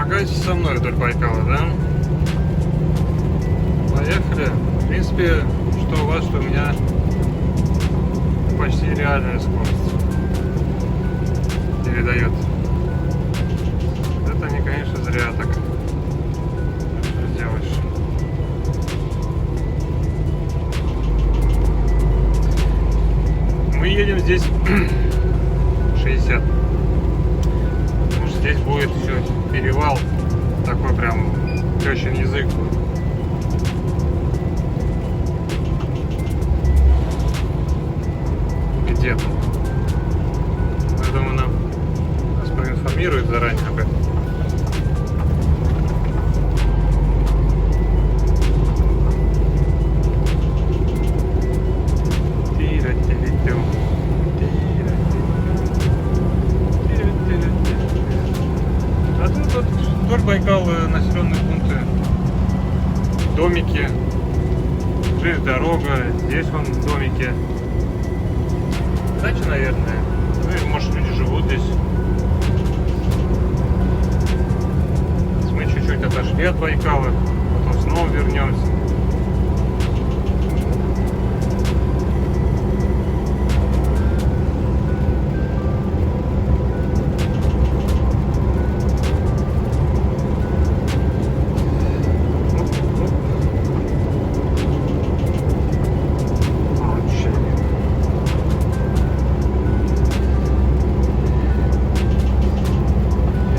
Прокатитесь со мной вдоль Байкала, да? Поехали. В принципе, что у вас, что у меня почти реальная скорость передает. Это не, конечно, зря так. Что сделаешь? Мы едем здесь 60. Потому что здесь будет еще перевал. Такой прям тещин язык будет. Где-то. Я думаю, нас проинформируют заранее об этом. А тут вот вдоль Байкала населенные пункты, домики, железнодорога, здесь вон домики. Дача, наверное. Ну или может люди живут здесь. Мы чуть-чуть отошли от Байкала, потом снова вернемся.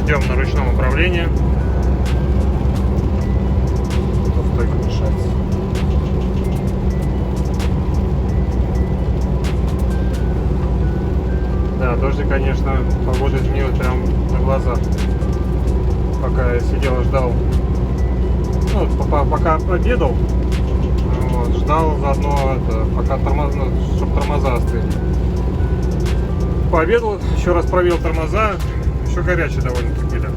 Идем на ручном управлении. Стойка мешается. Да, дождик, конечно, погода изменилась прям на глазах. Пока я сидел и ждал, ну, пока обедал, вот, ждал заодно, пока чтобы тормоза остыли. Пообедал, еще раз проверил тормоза. Еще горячие довольно-таки были.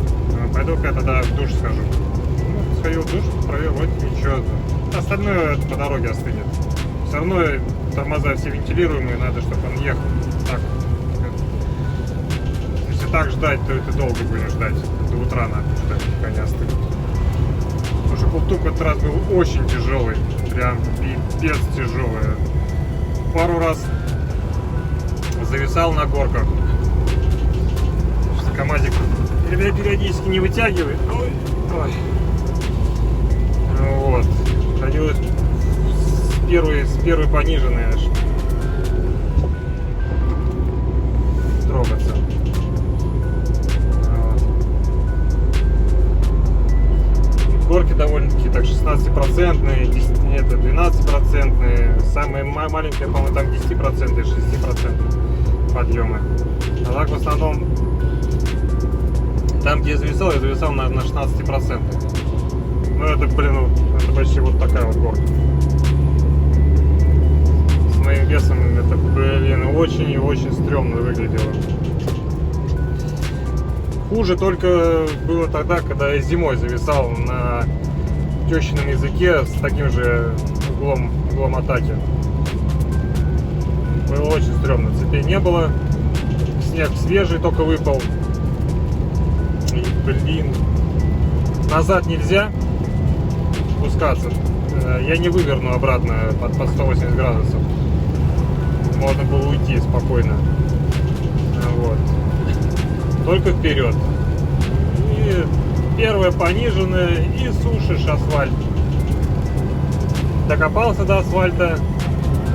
Пойду-ка я тогда в душ схожу. Ну, сходил в душ, проверил, вроде ничего. Остальное по дороге остынет. Все равно тормоза все вентилируемые, надо, чтобы он ехал. Так. Если так ждать, то это долго будем ждать. До утра надо ждать, пока не остынет. Потому что Култук в этот раз был очень тяжелый. Прям пипец тяжелый. Пару раз зависал на горках. КамАЗик периодически не вытягивает. Ой. Вот. Ходилось с первой пониженной аж трогаться. Вот. Горки довольно-таки так 16%, 12%. Самые маленькие, по-моему, там 10% и 6% подъемы. А так в основном там, где я зависал на 16%. Ну это, блин, это почти вот такая вот горка. С моим весом это, блин, очень и очень стрёмно выглядело. Хуже только было тогда, когда я зимой зависал на тещином языке с таким же углом атаки. Было очень стрёмно. Цепей не было. Снег свежий только выпал. И, блин, назад нельзя спускаться. Я не выверну обратно под 180 градусов. Можно было уйти спокойно. Вот. Только вперед. И первая пониженная, и сушишь асфальт. Докопался до асфальта,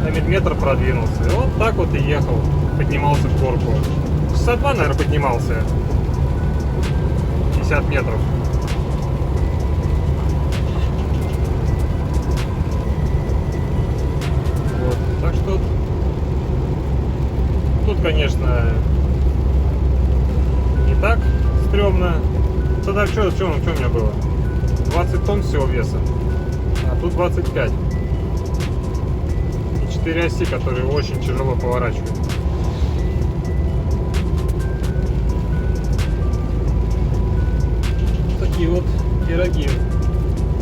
на миллиметр продвинулся. И вот так вот и ехал. Поднимался в горку. Часа 2, наверное, поднимался. 50 метров. Вот. Так что тут, конечно, не так стрёмно. Тогда что у меня было? 20 тонн всего веса. А тут 25. И 4 оси, которые очень тяжело поворачивают. Такие вот пироги.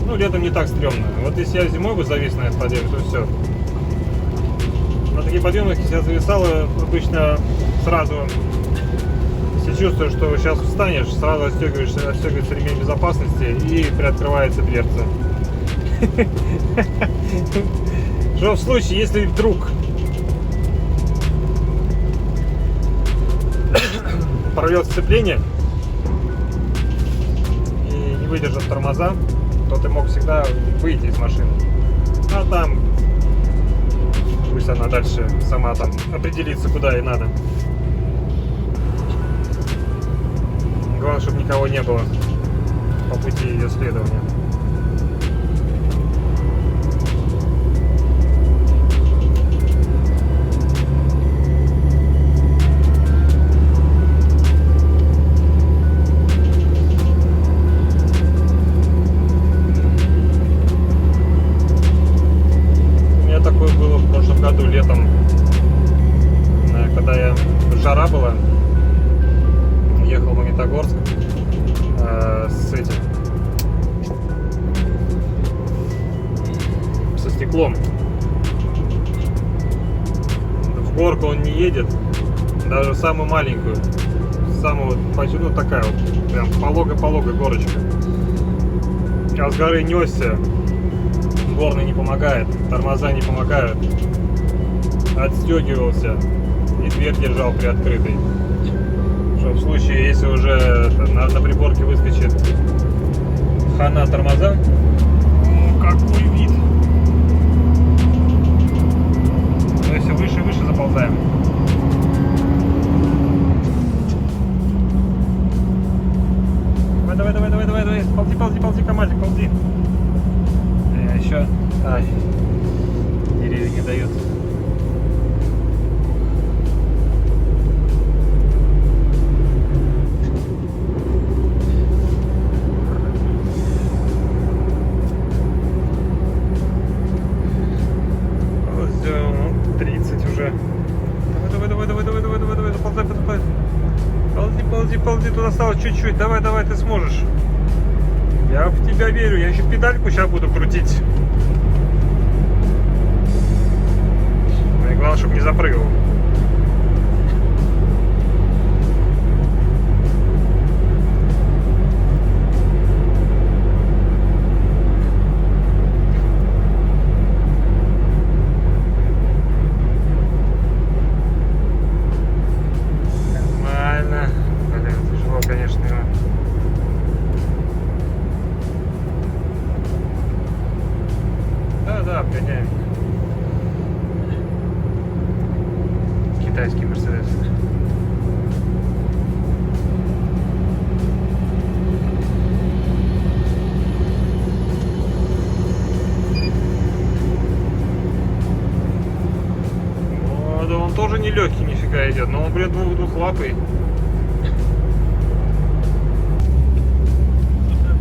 Ну, летом не так стрёмно. Вот если я зимой бы завис на этот подъем, то все. На таких подъемах, если я зависал, обычно сразу Если чувствуешь, что сейчас встанешь, сразу отстегивается ремень безопасности и приоткрывается дверца. Что в случае, если вдруг порвет сцепление и не выдержат тормоза, то ты мог всегда выйти из машины. А там пусть она дальше сама там определится, куда ей надо. Главное, чтобы никого не было по пути ее следования. Летом, когда жара была, ехал в Магнитогорск со стеклом. В горку он не едет, даже самую маленькую, самую, ну такая вот, прям полога горочка. А с горы несся, горный не помогает, тормоза не помогают. Отстегивался и дверь держал приоткрытой, что в случае, если уже на приборке выскочит хана тормоза. О, какой вид! Ну, все выше и выше заползаем. Давай, ползи, командик, ползи. Еще, ай, деревья не дают. Давай, ползи, туда осталось чуть-чуть, давай, ты сможешь. Я в тебя верю, я еще педальку сейчас буду крутить. И главное, чтобы не запрыгал. Да, обгоняем. Китайский Мерседес. О, да он тоже не легкий, нифига идет, но он, блин, двухлапый.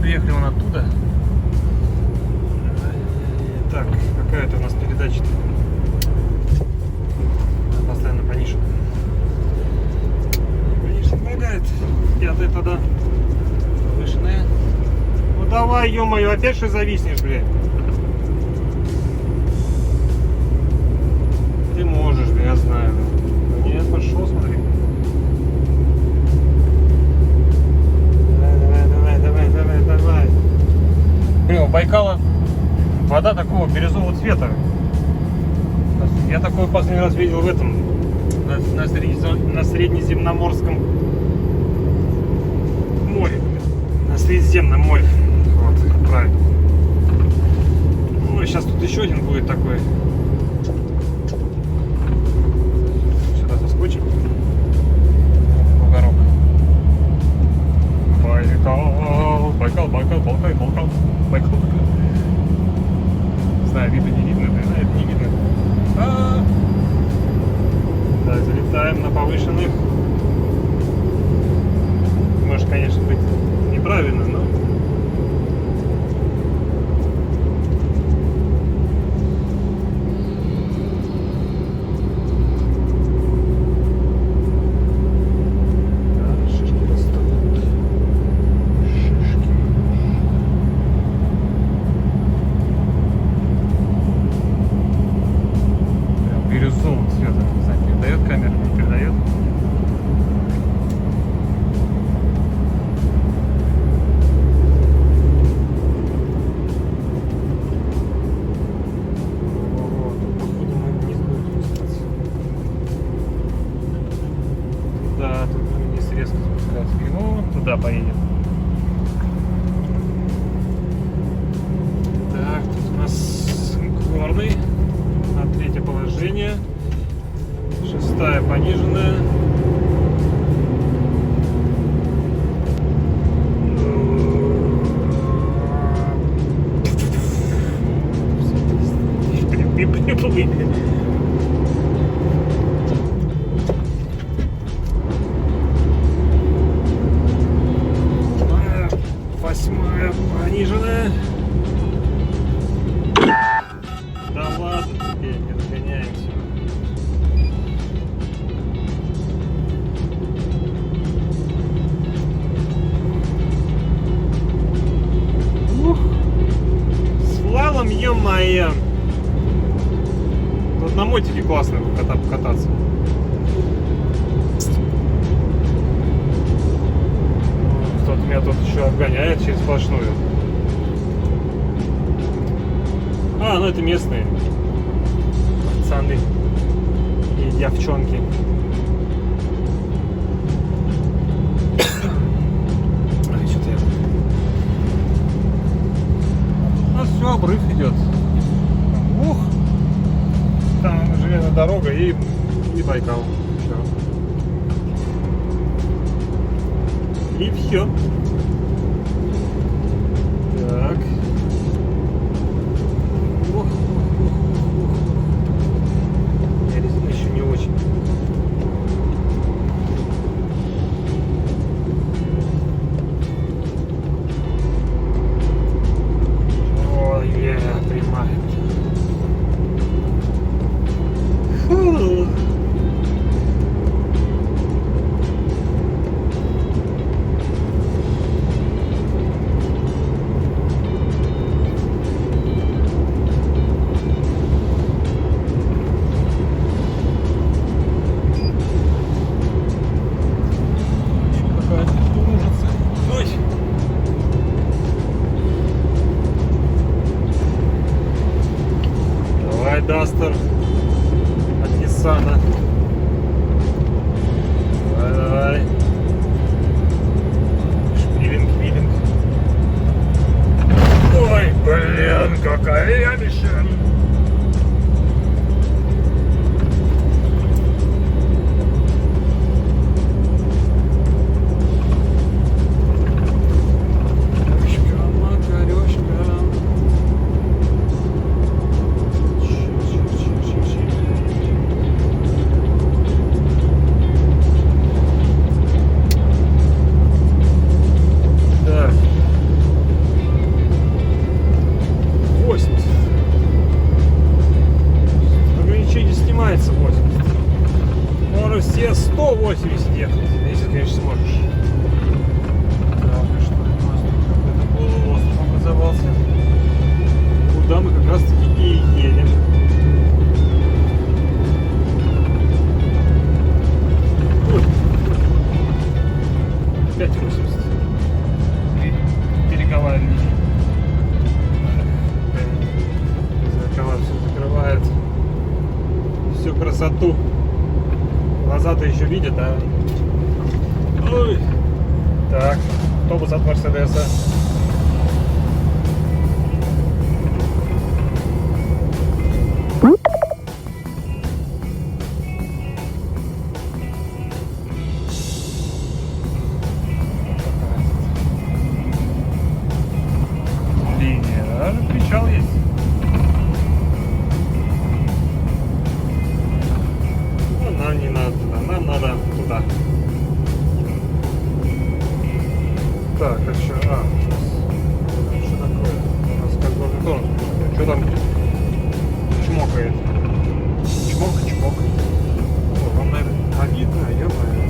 Приехали он оттуда. Так, какая-то у нас передача-то. Постоянно понижена. Конечно, помогает. Пятая тогда. Повышенная. Ну давай, ё-моё, опять что зависнешь, блядь. Ты можешь, я знаю. Нет, пошел, смотри. Давай. Блин, у Байкала вода такого бирюзового цвета. Я такой последний раз видел в этом, на Среднеземноморском море. На Средиземном море. Вот, правильно. Ну, сейчас тут еще один будет такой. Сюда заскочим. Бугорок. Байкал. Не знаю, видно, не видно, да, это не видно. Да, залетаем на повышенных. Может, конечно, быть неправильно, но... тут вниз резко спускаться. Ну, туда поедем. Так, тут у нас горный. На третье положение. Шестая пониженная. Приплыли. Восьмая пониженная. Да ладно, теперь не разгоняемся. Слалом, ё-моё. Тут на мотике классно покататься. Кто-то меня тут еще обгоняет через сплошную. А, ну это местные пацаны и девчонки. Ай, что-то я... У нас все, обрыв идет. Ух! Там железная дорога и Байкал. Все. И все. Так. Резина еще не очень. Ой, прямая. Фу. Дастер от Ниссана. Давай. Шпилинг. Ой, блин, какая мишень. Все 180 ехать, если, конечно, сможешь. Так, что у нас тут какой-то полуостров образовался. Куда мы как раз таки и едем. Ой. 5,80. Береговая линия. Зеркала все закрывает. Всю красоту. Глаза-то еще видят, а? Ой. Так, автобус от Мерседеса. Линия, даже причал есть. Нам не надо туда, нам надо туда. Так, а что? Что такое? У нас как бы мотор. Что там чмокает? Чмок. О, вам, наверное, обидно, ё-моё.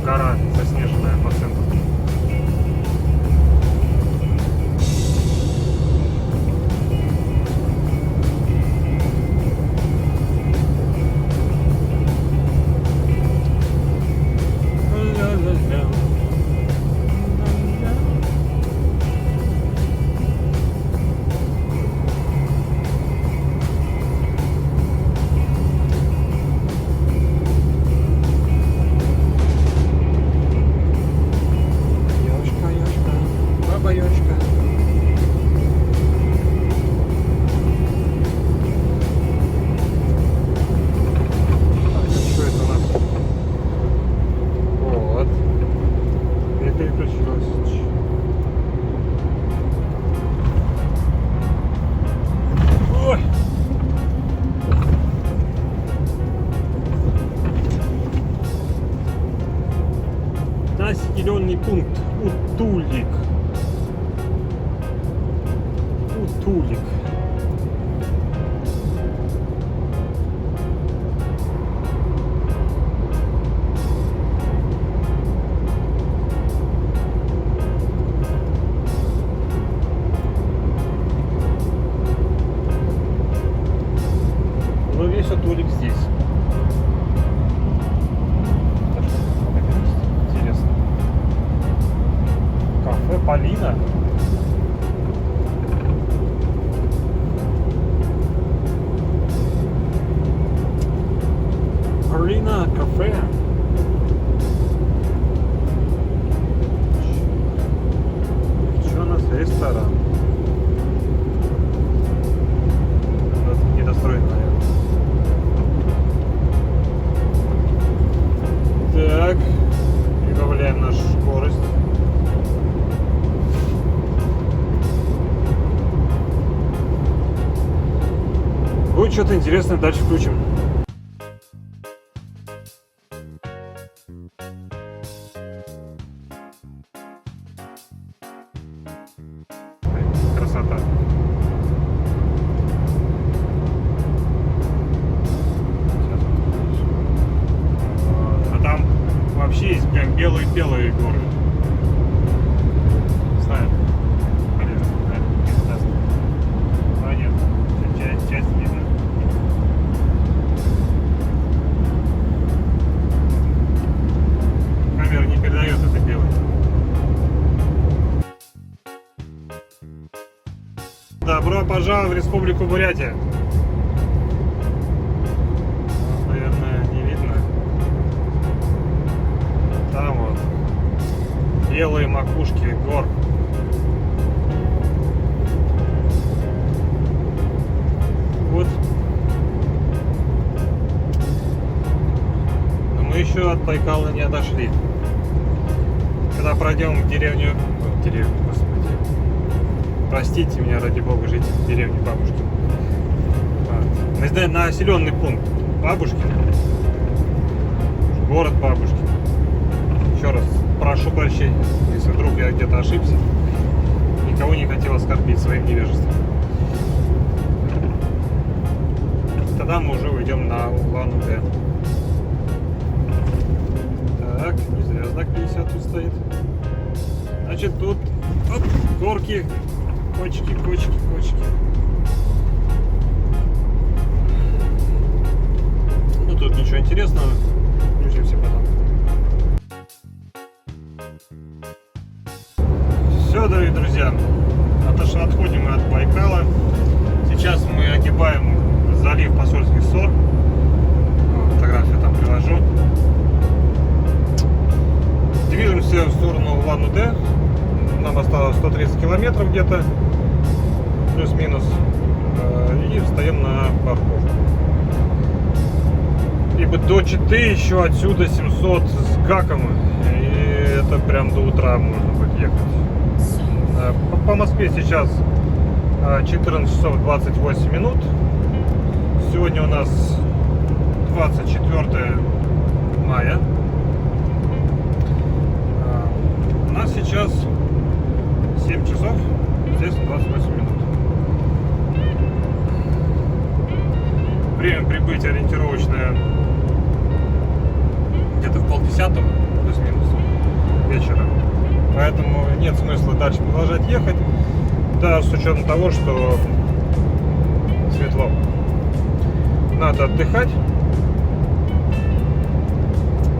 Гора заснеженная по центру. населенный пункт Утулик. Утулик. Ну, весь Утулик здесь. Интересно. Кафе Полина. Полина кафе. Что у нас? Ресторан. Это недостроен, наверное. Так. Прибавляем нашу скорость. Будет что-то интересное, дальше включим. Красота. А там вообще есть прям белые-белые горы. Не знаю. А нет, часть видно. Камера не передает это белое. Добро пожаловать в Республику Бурятия. Наверное, не видно. Там вот белые макушки гор. Вот. Но мы еще от Байкала не отошли. Когда пройдем в деревню, господи. Простите меня, ради бога, жить в деревне Бабушкин. Вот. Населенный пункт Бабушкин. Город Бабушкин. Еще раз прошу прощения, если вдруг я где-то ошибся. Никого не хотел оскорбить своим невежеством. Тогда мы уже уйдем на Улан-Удэ. Так, не зря знак 50 тут стоит. Значит, тут оп, горки. Кочки. Ну тут ничего интересного. Включимся потом. Все, дорогие друзья, отходим мы от Байкала. Сейчас мы огибаем залив Посольских Сор. Фотографию там приложу. Движемся в сторону Улан-Удэ. Нам осталось 130 километров где-то, плюс-минус, и встаем на парковку. Ибо до Читы еще отсюда 700 с гаком, и это прям до утра можно будет ехать. По Москве сейчас 14 часов 28 минут. Сегодня у нас 24 мая. У нас сейчас 7 часов, здесь 28 минут. Время прибытия ориентировочное где-то в 9:30, плюс-минус, вечера. Поэтому нет смысла дальше продолжать ехать, даже с учетом того, что светло. Надо отдыхать.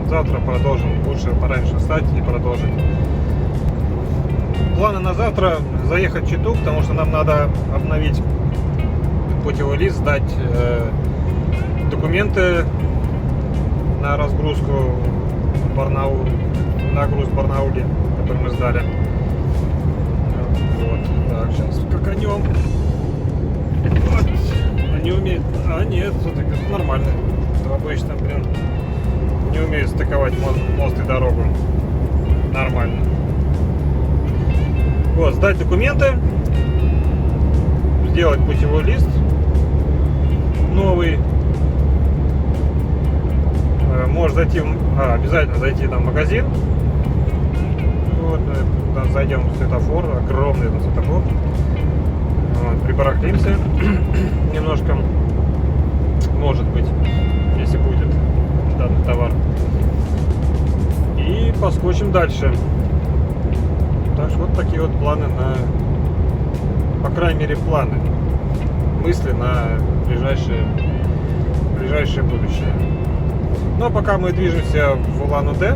Завтра продолжим, лучше пораньше встать и продолжить. Планы на завтра заехать в Читу, потому что нам надо обновить путевой лист, сдать документы на разгрузку в Барнаул, на груз в Барнауле, который мы сдали. Вот, так, сейчас скаканем. Вот. Не умеет. А нет, все-таки нормально. Обычно, не умеет стыковать мост и дорогу. Нормально. Вот, сдать документы, сделать путевой лист новый. Можешь зайти, обязательно зайти там в магазин, вот зайдем в светофор, огромный этот светофор. Вот, прибарахлимся немножко, может быть, если будет данный товар. И поскочим дальше. Так что вот такие вот планы по крайней мере, планы. Мысли на ближайшее будущее. Но пока мы движемся в Улан-Удэ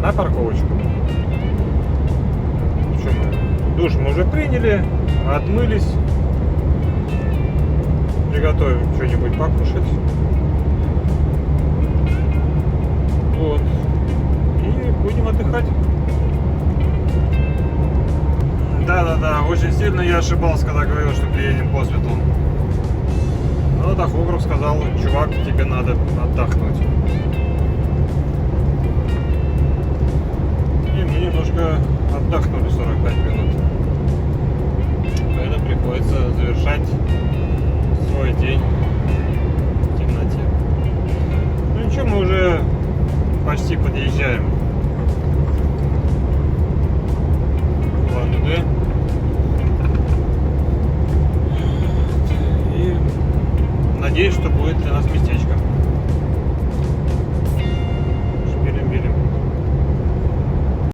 на парковочку. Что мы? Душ мы уже приняли, отмылись, приготовим что-нибудь покушать. Вот. И будем отдыхать. Да, очень сильно я ошибался, когда говорил, что приедем по свету. Но тахограф сказал, чувак, тебе надо отдохнуть. И мы немножко отдохнули 45 минут. Поэтому приходится завершать свой день в темноте. Ну ничего, мы уже почти подъезжаем. Улан-Удэ. И надеюсь, что будет для нас местечко.